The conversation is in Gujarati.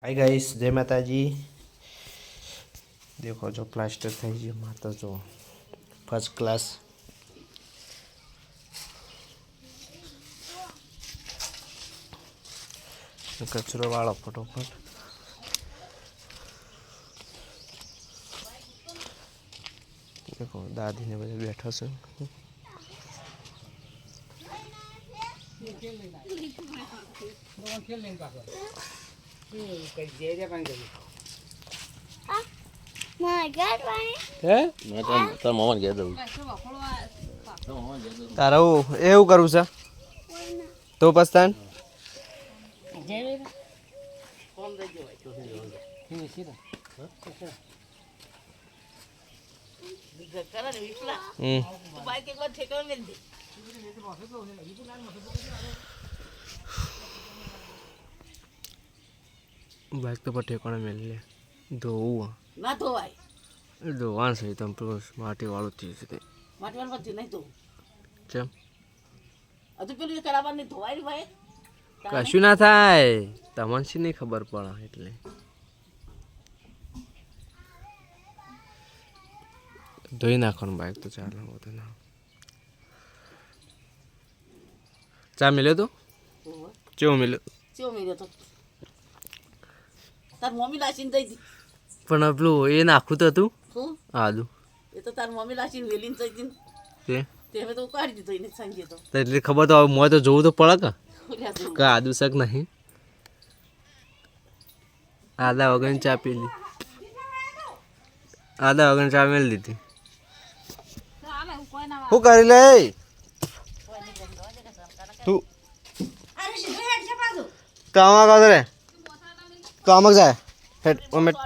हाय गाइस जय माता जी। देखो जो प्लास्टर थी जी माता जो फर्स्ट क्लास कचरो वालो फटोफट देखो दादी ने बजे बैठा से तारा એવું કરું છે તો પસ્તાન बाइक तो पर ठेकाने मिल ले धोवा ना धोवाय ધોવાણ છે તમ પેલું માટી વાળું ચીજ છે માટી વાળું બધું નહીં તો ચમ હજુ પેલું એ કરાવવાની ધોવાય ભાઈ કશું ના થાય તમને શી નહીં ખબર પડે એટલે ધોઈ નાખવાનું બાઈક તો ચાલે બધું ના ચા મિલ્યો તો ચેવો મિલ્યો ચેવો મેર્યો તો તાર મમ્મી લાસીને જઈ હતી પણ પેલું એ નાખું તો હતું શું આદુ એ તો તાર મમ્મી લાસીને વેલીને જઈ હતી તે તે હવે તો કાઢી દીધો એને સાંજે તો એટલે ખબર તો હવે મોય તો જોવું તો પડે ઓલ્યા જેવું. કે આદુ શક નહીં આદા વગરની ચા પી લી આદા વગરની ચા મેળ દીધી શું કરી લે તું તો આમાં કાં રે તો આમાં જાય હેડ